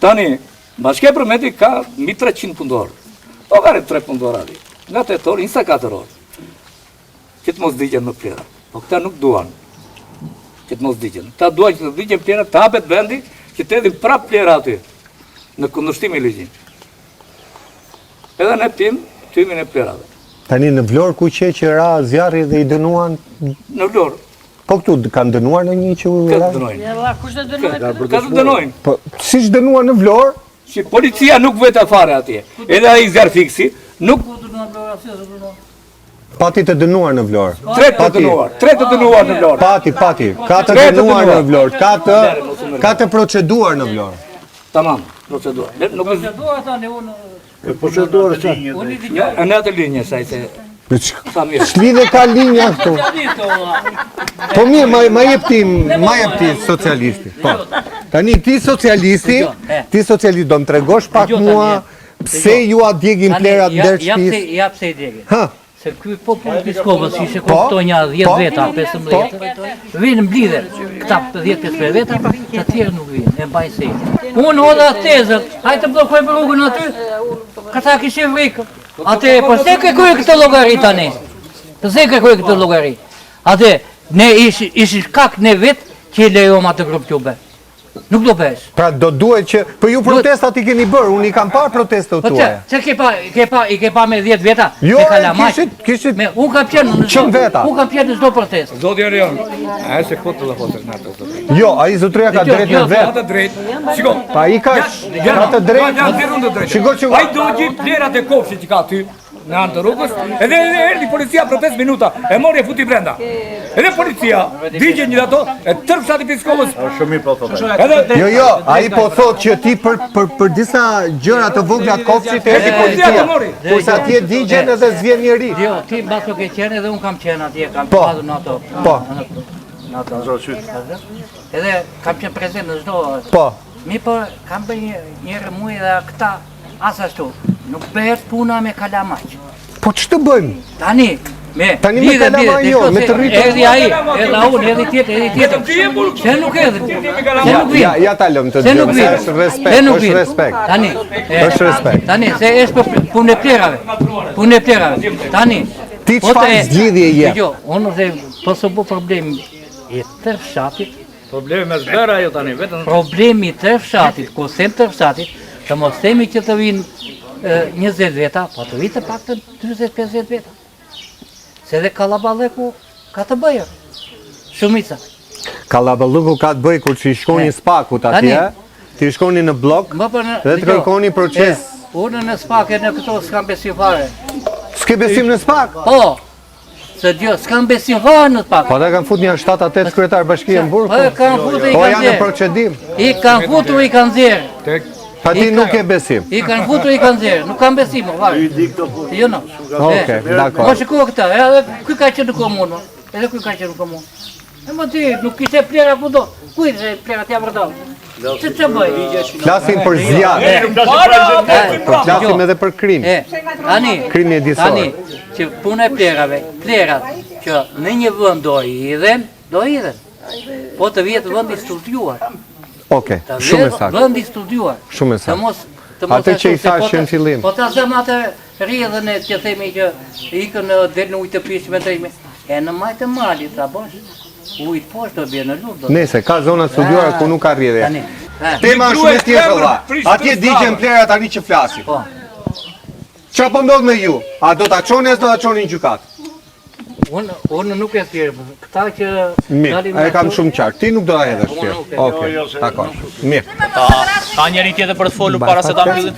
Tani Bashkia e Përmetit ka mbi 300 punëtorë. Po ka 3 punëtorë aty. Nga 8 orë 24 orë. Që të mos digjen në plera. Po këta nuk duan që të mos digjen. Ta duan që të digjen plera, të hapet vendi që të edhin prap plera aty në kundërshtim me ligjin. Edhe ne tymin e plerave. Tani në Vlorë ku që ra zjarri dhe i dënuan, Në Vlorë, po këtu kanë dënuar në një që u këtë ra? dënojnë. Ja, valla, kush të dënojë? Këtë dënojnë. Po, siç dënuan në Vlorë, Që policia nuk vetë fare atje. Edhe ai zjarr fiksi, nuk pati të dënuar në Vlorë. 3 të dënuar, 3 të dënuar në Vlorë. Pati. Ka të Tre të dënuar në dënuar. Vlorë, ka të proceduar në Vlorë. Tamam, procedurë. Nuk është Procedurë që në atë linjë saj se sa mirë. Ç'lidhje ka linja këtu? Po mirë, ma jep ti socialisti. Po. Tani ti socialisti do më tregosh pak mua pse ju a djegin plerat ndër shtëpisë? Ja pse i djegin. Ha, Se Se ky popull Piskovës ishte kuptonja 10 veta, 15. Vinë mblidhe këta 10-15 veta, të tjerë nuk vinë, e mbajnë se. Unë hodha tezët, hajtë të blokojmë rrugën aty, këta kishin vrikë. Ate, po se kërkoj këtë llogari tani? Pse kërkoj këtë llogari? Ate, ne ishi kak ne vetë që i lejom atë grup tjube. Nuk do bësh. Pra do duhet që, për ju protestat i keni bërë, unë i kam parë protestat tuaja. Se ke pa me 10 veta? Jo, me kalamaj. kishit Unë kam qenë në qënë veta. Unë kam qenë në çdo protestë. Zoti Arion, a se kot të lëfotër në atë. Jo, ai zotëria ka drejt në vetë. Ka të drejt. Shiko. Pa i ka të drejt. Shiko që ai do gjithë plerat e kopshit që ka aty në anë të rrugës, edhe erdhi policia për 5 minuta, e mori e futi brenda. Edhe policia digje një ato, e tërë fshati Piskovës. Shumë mirë po thotë. Jo, ai po thotë që ti për disa gjëra të vogla të kopshit erdhi policia. Kurse atje digjen edhe zvjen njëri. Jo, ti mbas ke qenë edhe unë kam qenë atje, kam Po. pasur në ato. Po. Në ato. Edhe kam qenë prezent në çdo. Po. Mi po kam bërë një rëmuj dhe këta as ashtu. Nuk bëhet puna me kalamaj. Po ç'të bëjmë? Tani me kalamaj jo, me të rritur. Erdhi ai, edhe unë, edhe tjetër. Se nuk erdhi. Ja ta lëm të Se nuk dëgjoj. vjen. Është respekt. Tani. Është respekt. Tani se është për punë e plerave. Punë e plerave. Tani. Ti çfarë zgjidhje je? Jo, unë dhe po së bu problem i tërë fshatit. Problemi me zbera ajo tani, vetëm Problemi i tërë fshatit, ku them tërë fshatit, të mos themi që të vinë 20 veta, po të vinë të paktën 40-50 veta. Se dhe Kallaballeku ka të bëjë. Shumica. Kallaballeku ka të bëjë kur që i shkoni spakut atje, ti shkoni në blok dhe të kërkoni proces. Unë në spak e në këto s'kam besim fare. S'ke besim në spak? Po, se djo, s'kam besim fare në spak. Po da kanë fut një 7-8 kryetar bashkie në burg. Po kanë futur i Po kanë janë në zjerë. procedim. I kanë futur i kanë zjerë. Pa ti nuk e besim. I kanë futur i kanë zjerë. Nuk kam besim, vare. Jo no. Okej, dakor. Po shiko këta, edhe ky ka qenë në komunë. Edhe ky ka qenë në komunë. E më ti, nuk kishte plera kudo. Ku i dhe plera t'ja vërdoj? Se që bëj? Flasim për zjarë. Po flasim edhe për krim. Tani, Krimi e disor. tani, që puna e plerave, plerat që në një vënd do idhen. Po të vjetë vënd i studiuar. Okej, shumë e saktë. Vënd i studiuar. Shumë e Të saktë. mos Atë që i thash në fillim. Po ta zëm atë rrjedhën e që themi që ikën del në ujë të pishme të ime. E në majtë të malit, ta bosh. Ujtë poshtë do bje në luftë. Nese, ka zona studiuara ku nuk ka rrjedhje. Tani. Tema është shumë e tjetër valla. Atje digjen plera tani që flasin. Po. Çfarë po ndodh me ju? A do ta çoni as do ta çoni në gjykat? Unë nuk e thjerë, këta që... Mirë, e kam shumë qartë. Ti nuk do ta hedhësh ti. Okej, dakor. Mirë. Ka njëri tjetër për të folur para se ta mbyllim?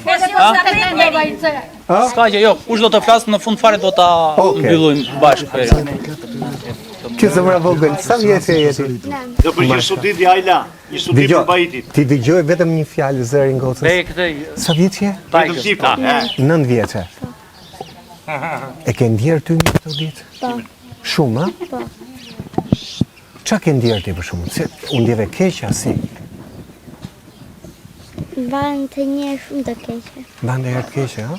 S'ka gjë, jo. Kush do të flasë në fund fare do ta mbyllojmë bashkë. Ti zemra vogël, sa vjeç je ti? Do për një studi di Ajla, një studi për Bajitit. Ti dëgjoj vetëm një fjalë zërin gocës. Sa vjeç je? 9 vjeçe. E ke ndjerë ty një këto ditë? Po. Shumë, a? Po. Qa ke ndjerë ti për shumë? Se unë ndjeve keqja, si? Banë të një shumë të keqe. Banë dhe herë të keqe, a?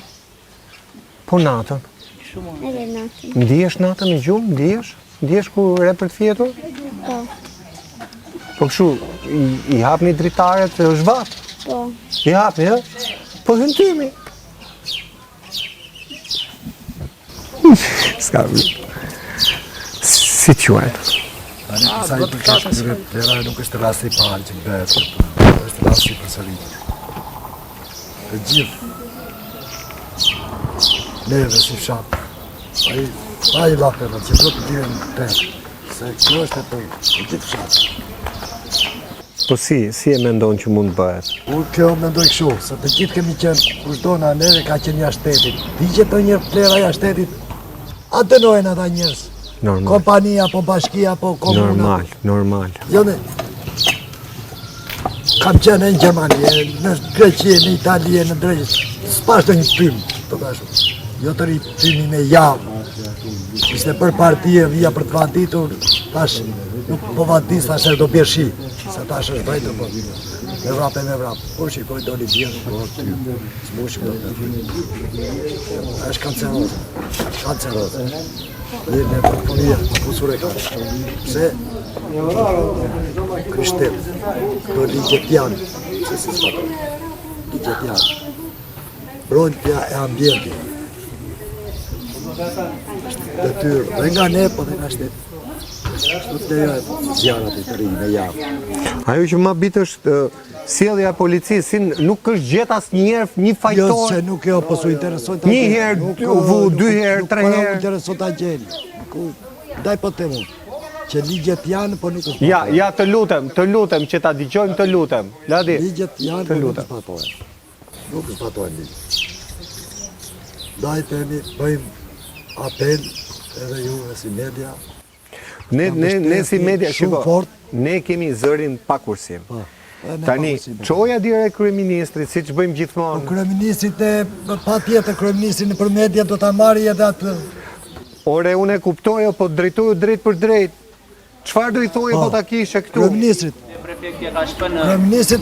Po natën? Edhe natën. Ndihesh natën në gjumë? Ndihesh? Ndihesh ku re për të fjetur? Po. Po kështu, i hapni dritaret dhe është vatë? Po. I hapni, a? Po hëntymi. Ska si quajtë? Sa i përket këtyre plerave nuk është rasti i parë që bëhet, është rasti i përsëritur. Të gjithë neve si fshat, pa i lapërët që do të dihen tërë, se kjo është e për të gjithë fshat. Po si e mendon që mund bëhet? Unë kjo mendoj kështu, se të gjithë kemi qenë kushdona neve ka qenë jashtë shtetit. Ti që të një plera jashtë shtetit, a dënojnë ata njerëz. Normal. Kompania, po bashkia, po komuna. Normal. Jo ne. Kam qenë në Gjermani, në Greqi, në Itali, në Drejtë. S'pashtë një pymë, të tashu. Jo të ri pymi me javë. Ishte për partije, vija për të vanditur, tash nuk po vandis, tash do bjerë shi. Se tash është brejtë, po, me vrap. Po shikoj, doli bjerë, po, ty, s'bushi do të është kanceroze. Dhe në përponia, kusure ka. Pse? Kryshtet, këto ligjet janë, se si s'pato, ligjet janë. Brojtja e ambienti. Detyrë, dhe nga ne, po dhe nga shtetë. Shtu të lejojë zjarat e të rinjë në javë. Ajo që ma bitë është sjellja e policisë, nuk është gjetë asnjëherë një fajtor. Jo, se nuk jo, po su interesoj të Një herë, dy herë, tre herë. Po interesoj të gjeni. Daj po të mund. Që ligjet janë, po nuk është patojnë. Ja, të lutem, që ta dëgjojmë, të lutem. Ladi, ligjet janë, po nuk është patojnë. Nuk është patojnë ligjet. Dajtemi, bëjmë apel edhe juve si media. Ne si media, shiko, ne kemi zërin pa kursim. Tani, çoja direkt kryeministrit, si që bëjmë gjithmonë. Kryeministrit pa tjetër, kryeministrit në për media do të marri edhe atë. Ore, unë e kuptojo, po drejtoju drejt për drejt. Çfarë do i thoje po ta kishe këtu? Kryeministrit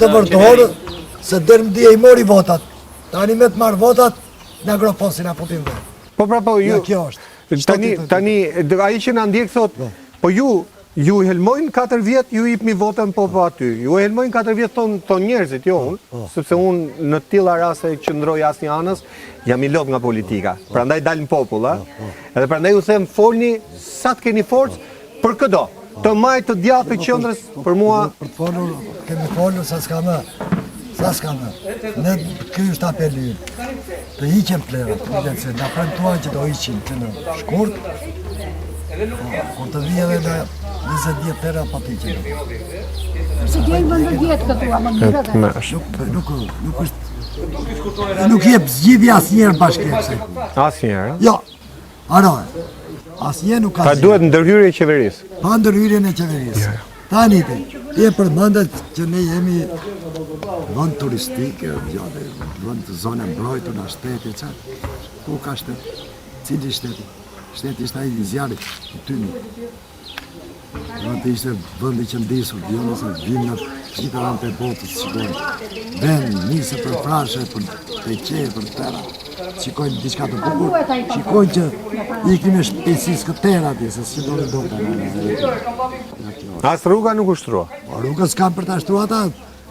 e vërtorë, se dërmdi e i mori votat. Tani me të marrë votat, në agrofonsin a putin dhe. Po pra po, ju... Kjo është. Tani, ai që na ndjek thot, po ju helmojnë 4 vjet, ju jepni votën po aty. Ju helmojnë 4 vjet ton njerëzit, jo unë, sepse unë në tilla raste që ndroj asnjë anës, jam i lot nga politika. Prandaj dalin popull, a? Edhe prandaj u them folni sa të keni forcë për këdo. Të majtë të djathtë të qendrës për mua. Për të folur, kemi folur sa s'ka më. Ne ky është apeli. Të hiqem plerat, se na premtuan që do hiqin që në shkurt. Kur të vijë edhe në 20 vjet tëra pa të hiqen. Si gjenë vëndë vjetë këtu, a më njërë dhe? Nuk jep zgjidhja asnjëherë bashkëse. Asnjëherë? Jo. Aroj. Asnjëherë nuk ka. Ta duhet ndërhyrje e qeverisë. Pa ndërhyrjen e qeverisë. Tani ti e përmendet që ne jemi vend turistik, vend zonë mbrojtur në shtetit, çfarë? Ku ka shtet? Cili shteti? Shteti ishte ai i zjarrit, i tyni. Vend ishte vendi që ndisur, jo nëse vinë në gjitha anët e botës, shikojnë. Vend nisë për frashe, për teqe, për tëra. Shikojnë diçka të bukur, shikojnë që ikim e shpesis këtera atje, se si do në do të As rruga nuk ushtrua. Rruga s'kam për të ashtruar ata.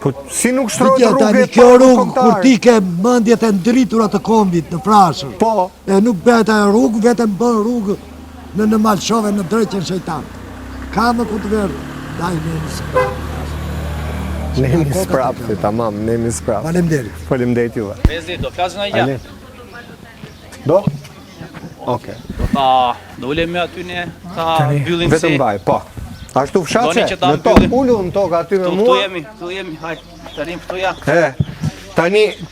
Po si nuk shtrohet rrugë? Tani kjo rrugë, kur ti ke mendjet e ndritura të kombit në Frashër. Po. E nuk bëhet ajo rrugë, vetëm bën rrugë në Malshove, në drejtën shejtan. Ka më ku të verë. Daj Nemi sprap, tamam, nemi sprap. Faleminderit. Faleminderit juve. Vezli, do flasim në gjë. Do? Okej. Do ulemi aty ne, ta mbyllim si. Vetëm vaj, po. Ashtu fshatse, në tokë, ullu në tokë aty me mua. Këtu jemi, hajtë, të rim këtu ja.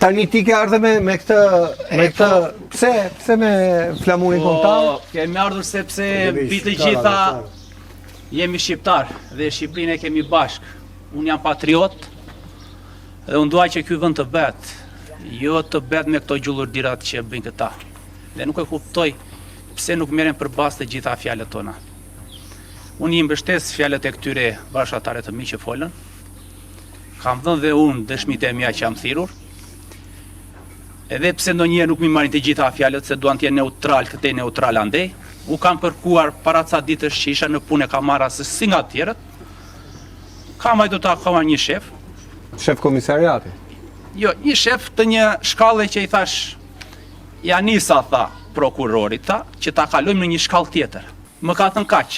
Tani ti ke ardhe me këtë, pse me flamurin kombëtar? Kemi ardhur sepse bitë gjitha jemi shqiptar dhe Shqipërinë e kemi bashk. Unë jam patriot dhe unë dua që ky vend të bet, jo të bet me këto gjullurdirat që bëjnë këta. Dhe nuk e kuptoj pse nuk merren përballë të gjitha fjalët tona. Unë i mbështes fjalët e këtyre bashkëtarëve të mi që folën. Kam dhënë dhe unë dëshmitë e mia që jam thirrur. Edhe pse ndonjëherë nuk mi marrin të gjitha fjalët se duan të jenë neutral, këtë neutral andej. U kam kërkuar para ca ditësh që isha në punë kam marrë si nga të tjerët. Kam do të takova një shef. Shef komisariati? Jo, një shef të një shkallë që i thash Janisa, tha prokurorit, tha, që ta kalojmë në një shkallë tjetër. Më ka thënë kaq.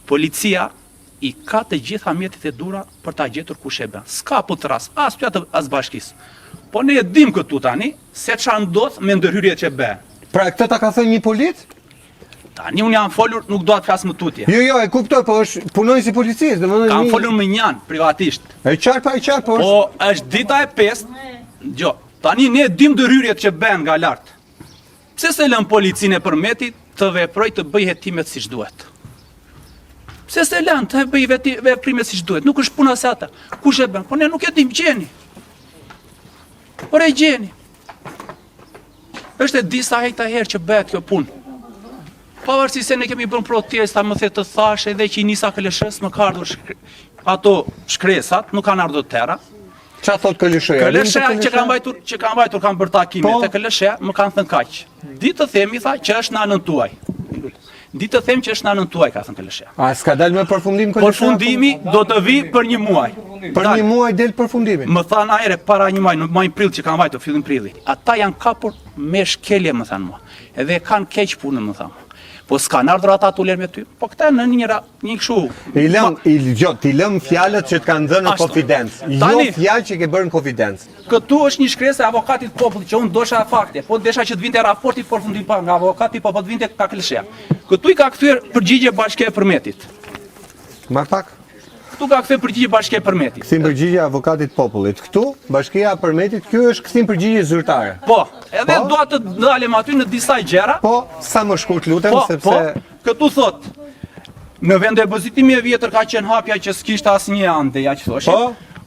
Policia i ka të gjitha mjetet e dura për ta gjetur kush e bën. S'ka putras, as pjatë as bashkisë. Po ne e dim këtu tani se çfarë ndodh me ndërhyrjet që bën. Pra këtë ta ka thënë një polit? Tani unë jam folur, nuk do të flas më tutje. Jo, e kuptoj, po është punoj si policistë, domethënë. Kam folur me njan privatisht. E qartë, po. Po është dita e 5. Dgjoj, tani ne e dim ndërhyrjet që bën nga lart. Pse se lën policinë e përmetit të veprojë të bëjë hetimet siç duhet? Pse se lën të bëjë veprimet siç duhet? Nuk është puna se ata. Kush e bën? Po ne nuk e dim, gjeni. Por e gjeni. Është e disa hejta herë që bëhet kjo punë. Pavarësisht se ne kemi bën protesta, më the të thash edhe që i nisa KLSH-s më ka ardhur ato shkresat nuk kanë ardhur tera. Qa thot Këllësheja? Këllësheja që ka mbajtur kanë bërë takime te Këllësheja, më kanë thënë kaq. Ditë të themi tha që është në anën tuaj. Ditë të them që është në anën tuaj, ka thënë Këllësheja. A s'ka dalë me përfundim Këllësheja? Përfundimi do të vi për 1 muaj. Për 1 muaj del përfundimi. Më thanë ajre para 1 muaj, në muajin prill që kanë mbajtur fillim prilli. Ata janë kapur me shkelje, më thanë mua. Edhe kanë keq punën, më thanë. Po s'kan ardhur ata të uler me ty. Po këta në një kështu. Ti lëm fjalët që të kanë dhënë në konfidencë. Jo fjalë që ke bërë në konfidencë. Këtu është një shkresë e avokatit popullit që unë dosha fakte, po desha që të vinte raporti përfundim pa nga avokati, po të vinte ka Këllësheja. Këtu i ka kthyer përgjigje Bashkia e Përmetit. Ma pak. Këtu ka kthyer përgjigje Bashkia e Përmetit. Kthim përgjigje avokatit popullit. Këtu Bashkia e Përmetit, ky është kthim përgjigje zyrtare. Po, edhe dua të dalem aty në disa gjëra. Po, sa më shkurt lutem sepse këtu thot në vendepozitimi e vjetër ka qenë hapja që s'kishte asnjë ande, ja që thoshe.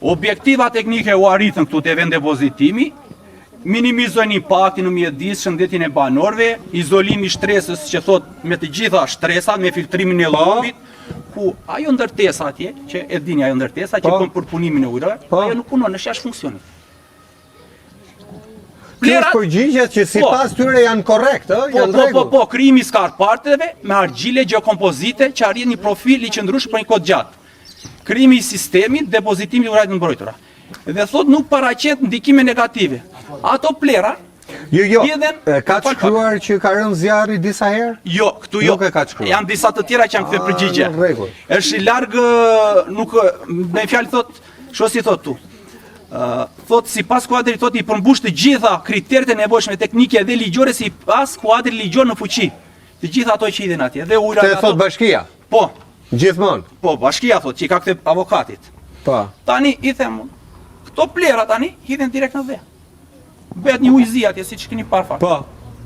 Objektiva teknike u arritën këtu te vendepozitimi. Minimizojnë impaktin në mjedis, shëndetin e banorëve, izolimi shtresës që thot me të gjitha shtresat, me filtrimin e lëndit, ku ajo ndërtesa atje, që e dini ajo ndërtesa, që pun për punimin e ujrave, ajo nuk punon, është jashtë funksionit. Kjo është përgjigjet që sipas tyre janë korrekt, janë rregull. Po, krijimi skarparteve me argjile gjeokompozite që arrin një profil i qëndrueshëm për një kohë gjatë. Krijimi i sistemit, depozitimi i ujrave të mbrojtura. Dhe thot nuk paraqet ndikime negative. Ato plera ka të shkruar që ka rënë zjarri disa herë? Jo, këtu jo. Janë disa të tjera që janë kthe përgjigje. Është i largë, nuk me fjalë thot, shosi thot tu. Thot sipas kuadrit thot i përmbush të gjitha kriteret e nevojshme teknike dhe ligjore sipas kuadrit ligjor në fuqi. Të gjitha ato që hidhen atje dhe ujrat ato. Te thot Bashkia? Po. Gjithmonë. Po, Bashkia thot që i ka kthe avokatit. Po. Tani i them, këto plera tani hidhen direkt në dhe. Bëhet një ujëzi atje siç keni parë fakt. Po.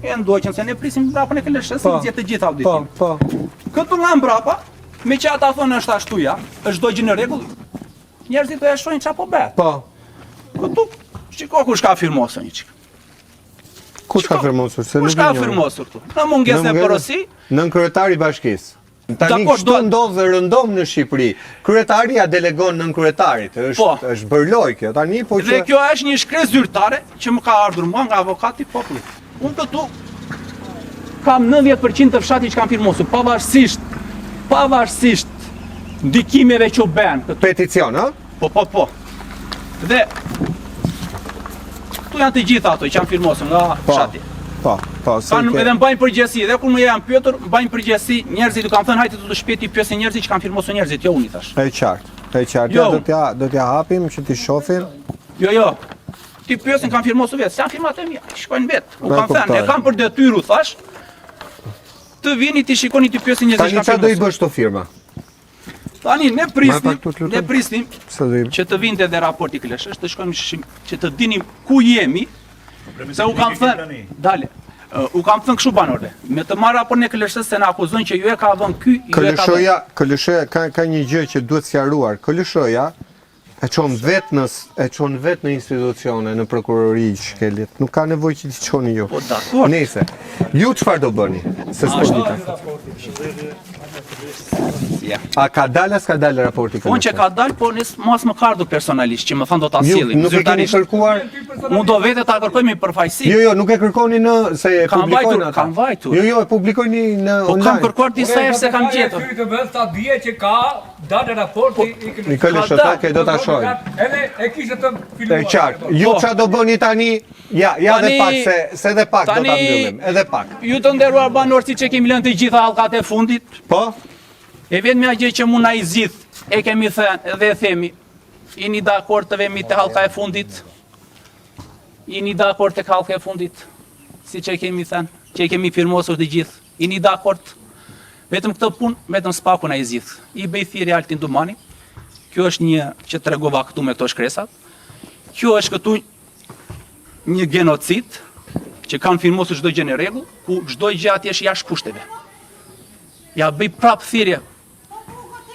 E ndoqën se ne prisim mbrapën e Këllëshës, si nxjerr të gjitha auditim. Po. Këtu nga mbrapa, me që ata thonë është ashtu ja, është çdo gjë në rregull. Njerëzit do ja shohin çfarë po bëhet. Po. Këtu shiko kush ka firmosur një çik. Kush ka firmosur? Se kush ka firmosur këtu? Në mungesë e porosi, nën kryetari i bashkisë. Tani kështu ndodh dhe rëndom në Shqipëri. Kryetaria delegon nën kryetarit. Është bërloj kjo tani, po që dhe kjo është një shkresë zyrtare që më ka ardhur mua nga avokati i popullit. Unë këtu kam 90% të fshatit që kanë firmosur, pavarësisht ndikimeve që u bën këtu. Peticion, ë? Po. Dhe këtu janë të gjitha ato që janë firmosur nga fshati. Po, edhe mbajnë përgjegjësi, dhe kur më janë pyetur, mbajnë përgjegjësi, njerëzit u kanë thënë hajde të shpejt i pyesin njerëzit që kanë firmosur njerëzit, jo unë i thash. E qartë. Do t'ja hapim që t'i shohin. Jo. Ti pyesin kanë firmosur vetë, s'janë firmat e mia, shkojnë vetë. U kanë thënë, e kanë për detyrë, thash. Të vini ti shikoni ti pyesin njerëzit që kanë firmosur. Tani çfarë do i bësh këto firma? Tani ne prisnim që të vinte dhe raporti Këllëshës, të shkojmë që të dinim ku jemi. Se u kam thënë, u kam thënë kështu banorëve, me të marrë raportin e Këllëshës se na akuzojnë që ju e ka vënë ky, ju e ka vënë. Këllësheja ka një gjë që duhet sqaruar. Këllësheja e çon vetë në institucione, në prokurori shkeljet. Nuk ka nevojë që t'i çoni ju. Po dakor. Nëse ju çfarë do bëni? Se s'po dita. A ka dalë as ka dalë raporti Këllëshës? Unë që ka dalë, po mos më ka ardhur personalisht që më thonë do ta sjellim. Nuk e keni kërkuar? Unë do vetë ta kërkoj me përfaqësi. Jo, nuk e kërkoni se e publikojnë ata. Kam vajtur. Jo, e publikojnë në online. Po kam kërkuar disa herë se kam gjetur. Të vetë ta dije që ka dalë raporti i Këllëshës, që do ta shohim. Edhe e kishte të filmuar. Është qartë. Ju çfarë do bëni tani? Ja edhe pak se edhe pak do ta mbyllim, edhe pak. Ju të nderuar banorë, siç e kemi lënë të gjitha hallkat e fundit. Po. E vetmja gjë që mund na i zgjidh, e kemi thënë dhe e themi, jeni dakord të vemi te hallka e fundit? Jeni dakord tek hallka e fundit? Siç e kemi thënë, që e kemi firmosur të gjithë. Jeni dakord? Vetëm këtë punë, vetëm spaku na i zgjidh. I bëj thirrje Altin Dumani. Kjo është një që tregova këtu me këto shkresat. Kjo është këtu një genocid që kanë firmosur çdo gjë në rregull, ku çdo gjë atje është jashtë kushteve. Ja bëj prap thirrje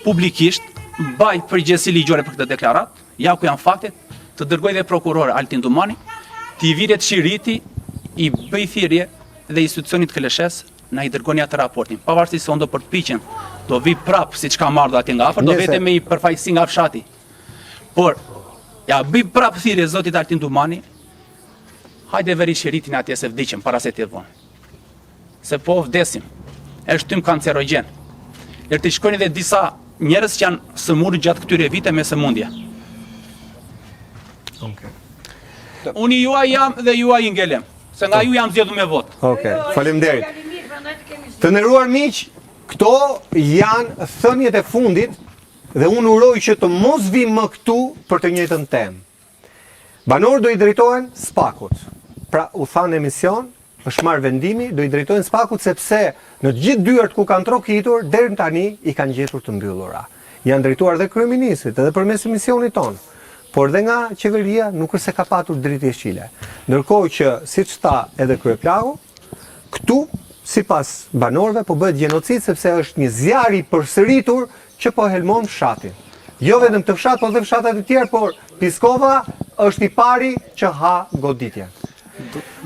publikisht, mbaj përgjegjësi ligjore për këtë deklarat, ja ku janë faktet, të dërgoj dhe prokuror Altin Dumani, t'i viret Shiriti, i bëj thirrje dhe institucionit Këllëshës na i dërgoni atë raportin. Pavarësisht se unë do përpiqem, do vi prap siç ka marrë atje nga afër, do vete me i përfaqësi nga fshati. Por ja bëj prap thirrje zotit Altin Dumani. Hajde veri shiritin atje se vdiqem para se të vonë. Se po vdesim. Është tym kancerogjen. Të shkojnë edhe disa njerëz që janë sëmurë gjatë këtyre vite me sëmundje. Unë juaj jam dhe juaj i ngelem, se nga ju jam zgjedhur me votë. Okej, faleminderit. Të nderuar miq, këto janë thënjet e fundit dhe unë uroj që të mos vi më këtu për të njëjtën temë. Banorët do i drejtohen Spakut. Pra u thanë emision, është marrë vendimi, do i drejtohen Spakut sepse në të gjithë dyert ku kanë trokitur, deri tani i kanë gjetur të mbyllura. Janë drejtuar dhe kryeministrit edhe përmes emisionit ton. Por dhe nga qeveria nuk është se ka patur dritë jeshile. Ndërkohë që, siç tha edhe kryeplagu, këtu sipas banorëve po bëhet gjenocid sepse është një zjarr i përsëritur që po helmon fshatin. Jo vetëm të fshat, por dhe fshatat e tjerë, por Piskova është i pari që ha goditje.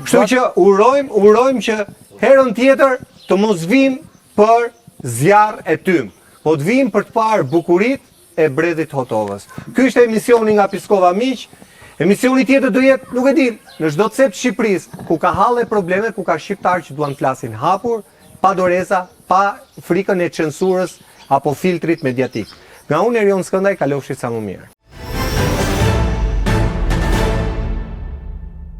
Kështu që urojmë që herën tjetër të mos vim për zjarr e tym, po të vim për të parë bukuritë e bredhit Hotovës. Ky është emisioni nga Piskova miq. Emisioni tjetër do jetë, nuk e di, në çdo cep të Shqipërisë, ku ka halle probleme, ku ka shqiptarë që duan flasin hapur, pa doreza, pa frikën e censurës apo filtrit mediatik. Nga unë Erion Skëndaj, kalofshi sa më mirë.